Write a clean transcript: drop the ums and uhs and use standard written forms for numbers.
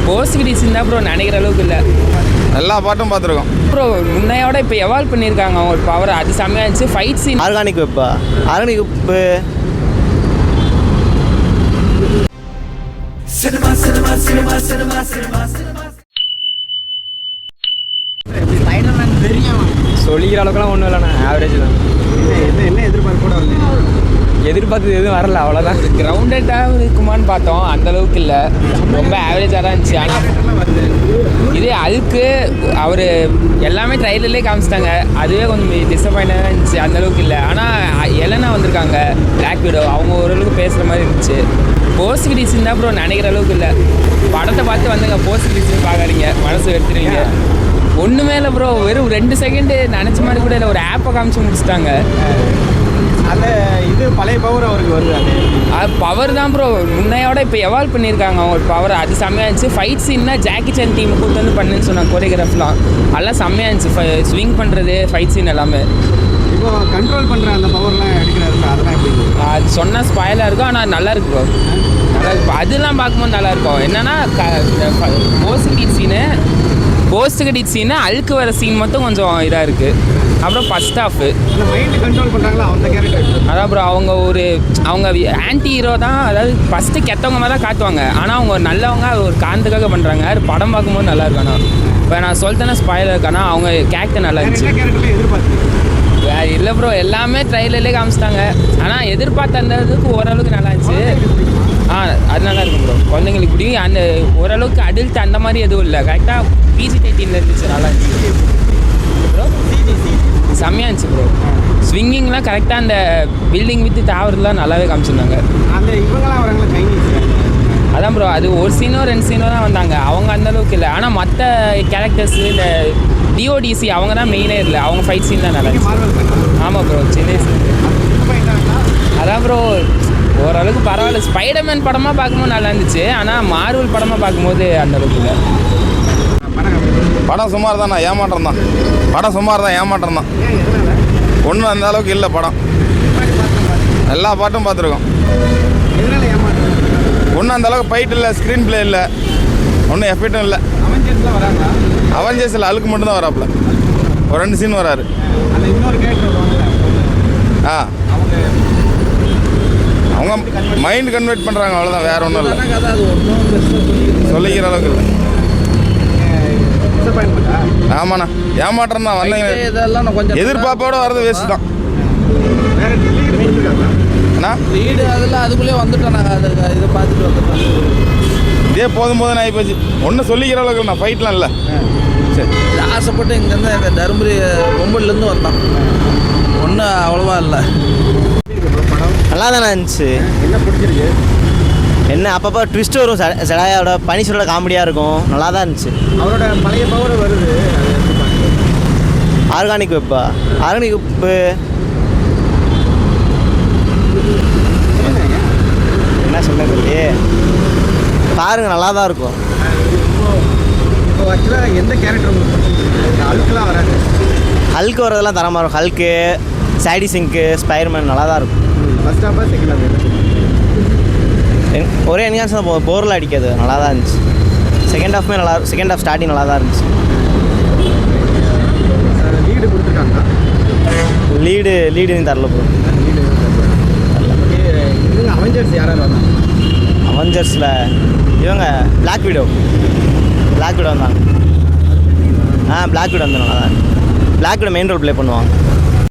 Post கிரீஸிங் தான் bro நினைக்கிற அளவுக்கு இல்லை. எல்லா பாட்டும் பார்த்துருக்கோம் ப்ரோ. முன்னையோட இப்போ எவால்வ் பண்ணியிருக்காங்க அவங்க பவர், அது செம்மையாக இருந்துச்சு. ஃபைட் சீன் ஆர்கானிக் வெப்பா, ஆர்கானிக் வெப்பு சொல்லிக்கிற அளவுக்குலாம் ஒன்றும் இல்லைண்ணா, ஆவரேஜ் தான். என்ன எதிர்பார்ப்போட வந்து எதிர்பார்த்தது எதுவும் வரல, அவ்வளோதான். கிரவுண்டடாக இருக்குமான்னு பார்த்தோம், அந்தளவுக்கு இல்லை, ரொம்ப ஆவரேஜாக தான் இருந்துச்சு. ஆனால் இதே அதுக்கு அவர் எல்லாமே ட்ரைலர்லேயே காமிச்சிட்டாங்க, அதுவே கொஞ்சம் டிசப்பாயிண்டாக தான் இருந்துச்சு, அந்தளவுக்கு இல்லை. ஆனால் எலனா வந்திருக்காங்க, பிளாக் விடோ, அவங்க ஓரளவுக்கு பேசுகிற மாதிரி இருந்துச்சு. போஸ்ட் கிரீஸிங் தான் ப்ரோ நினைக்கிற அளவுக்கு இல்லை. படத்தை பார்த்து வந்துங்க, போஸ்ட் கிரீஸிங் பார்க்காதீங்க, மனசு எடுத்துருவீங்க. ஒன்றுமே இல்லை ப்ரோ, வெறும் 2 செகண்டு நினச்ச மாதிரி கூட இல்லை, ஒரு ஆப்பை காமிச்சு முடிச்சிட்டாங்க. அந்த இது பழைய பவர் அவருக்கு வருது. அது பவர் தான் ப்ரோ. முன்னையோட இப்போ எவால்வ் பண்ணியிருக்காங்க அவங்க பவர், அது செம்மையாக இருந்துச்சு. ஃபைட் சீன்னா ஜாக்கி சான் டீம் கூட்டு வந்து பண்ணுன்னு சொன்னாங்க, கோரியோகிராஃப்லாம் அதெல்லாம் செம்மையாக இருந்துச்சு. ஸ்விங் பண்ணுறது, ஃபைட் சீன் எல்லாமே. இப்போ கண்ட்ரோல் பண்ணுற அந்த பவர்லாம் எடுக்கிறாரு, அதெல்லாம் எப்படி? அது சொன்னால் ஸ்பாயிலாக இருக்கும், ஆனால் நல்லா இருக்கு ப்ரோ, நல்லா இருக்கும். அதெல்லாம் பார்க்கும்போது நல்லாயிருக்கும். என்னென்னா போஸ்ட் கிரெடிட் சீனு அழுக்கு வர சீன் மட்டும் கொஞ்சம் இதாக இருக்குது. அப்புறம் ஃபஸ்ட் ஹாஃபு மைண்டு கண்ட்ரோல் பண்ணுறாங்களா அந்த கேரக்டர். அதான் ப்ரோ, அவங்க ஆன்டி ஹீரோ தான், அதாவது ஃபஸ்ட்டு கெட்டவங்க மாதிரி தான் காட்டுவாங்க, ஆனால் அவங்க நல்லவங்க, ஒரு காரணத்துக்காக பண்ணுறாங்க. அது படம் பார்க்கும்போது நல்லா இருக்கும். ஆனால் இப்போ நான் சொல்லிட்டேன்னா ஸ்பாயில் இருக்கானா, அவங்க கேரக்டர் நல்லா இருந்துச்சு. இல்லை ப்ரோ, எல்லாமே ட்ரைலர்லேயே காமிச்சிட்டாங்க. ஆனால் எதிர்பார்த்த அந்த இதுக்கு ஓரளவுக்கு நல்லா இருந்துச்சு. அது நல்லா இருக்கும் ப்ரோ, குழந்தைங்களுக்கு பிடிக்கும். அந்த ஓரளவுக்கு அடல்ட் அந்த மாதிரி எதுவும் இல்லை, கரெக்டாக PG-13 இருந்துச்சு, நல்லா இருந்துச்சு ப்ரோ. செம்மையாக இருந்துச்சு ப்ரோ. ஸ்விங்கிங்லாம் கரெக்டாக அந்த பில்டிங் வித்து தாவறதுலாம் நல்லாவே காமிச்சிருந்தாங்க. அந்த இவங்களாம் வராங்களா சைனீஸ், அதான் ப்ரோ, அது ஒரு சீனோ 2 சீனோ தான் வந்தாங்க, அவங்க அந்தளவுக்கு இல்லை. ஆனால் மற்ற கேரக்டர்ஸு இந்த DODC அவங்க தான் மெயினே இல்லை, அவங்க ஃபைட் சீன் தான் நல்லா இருந்துச்சு. ஆமாம் ப்ரோ, சின்ன அதான் ப்ரோ, ஓரளவுக்கு பரவாயில்ல. ஸ்பைடர்மேன் படமாக பார்க்கும்போது நல்லா இருந்துச்சு, ஆனால் மார்வல் படமாக பார்க்கும்போது அந்தளவுக்கு இல்லை. படம் சுமார் தான், ஏமாற்றம் தான். படம் சுமார் தான், ஏமாற்றம் தான். ஒன்றும் அந்த அளவுக்கு இல்லை படம். எல்லா பாட்டும் பார்த்துருக்கோம். ஒன்றும் அந்த அளவுக்கு ஃபைட் இல்லை, ஸ்க்ரீன் பிளே இல்லை, ஒன்றும் எஃபெக்டும் இல்லை. அவெஞ்சர்ஸில் அழுக்கு மட்டும்தான் வராப்புல, ஒரு 2 சீன் வராரு. அவங்க மைண்ட் கன்வெர்ட் பண்ணுறாங்க, அவ்வளோதான், வேறு ஒன்றும் இல்லை. சொல்லிக்கிற அளவுக்கு இல்லை. ஆமாண்ணா, ஏமாற்றம் தான். வந்தீங்க இதெல்லாம் கொஞ்சம் எதிர்பார்ப்போட வர்றது வேஸ்ட்டு தான் அண்ணா. வீடு அதெல்லாம் அதுக்குள்ளேயே வந்துட்டோம் நாங்கள், அது இதை பார்த்துட்டு வந்துட்டோம். இதே போதும் ஆகி போச்சு. ஒன்றும் சொல்லிக்கிற அளவுக்கு இல்லை, ஃபைட்லாம் இல்லை. சரி, ஆசைப்பட்டு இங்கேருந்து எங்கள் தருமபுரி பொம்பல்லேருந்து வந்தோம், ஒன்றும் அவ்வளோவா இல்லை. நல்லா தானே இருந்துச்சு. என்ன பிடிச்சிருக்கு? என்ன அப்பப்போ ட்விஸ்ட் வரும், சடாயோட பனிஷரோட காமெடியாக இருக்கும், நல்லா தான் இருந்துச்சு. அவரோட பழைய பவர் வருது. ஆர்கானிக் வெப்பா, ஆர்கானிக் வெப்பு என்ன சொல்லுறது, பாருங்க நல்லா தான் இருக்கும். இப்போ ஆக்சுவலாக எந்த கேரக்டர் உங்களுக்கு பிடிச்சிருக்கு? அழுக்கெல்லாம் வராது, ஹல்க்கு வரதெல்லாம் தரமாக இருக்கும். ஹல்க்கு, சாடி சிங்க்கு, ஸ்பைடர்மேன் நல்லா தான் இருக்கும். ஃபர்ஸ்ட் ஹாஃபா செகண்ட் ஹாஃப்? ஒரே என்கான்ஸ் தான், போரில் அடிக்காது, நல்லா தான் இருந்துச்சு. செகண்ட் ஹாஃப்மே நல்லா, செகண்ட் ஹாஃப் ஸ்டார்டிங் நல்லா தான் இருந்துச்சு. லீடு கொடுத்துருக்காங்க. லீடு தரல ப்ரோ. இவங்க அவெஞ்சர்ஸ் யாராவது வந்தாங்க? அவெஞ்சர்ஸில் இவங்க பிளாக் விடோ வந்தாங்க. பிளாக் விடோ வந்து நல்லா தான். Black widow main role play பண்ணுவாங்க.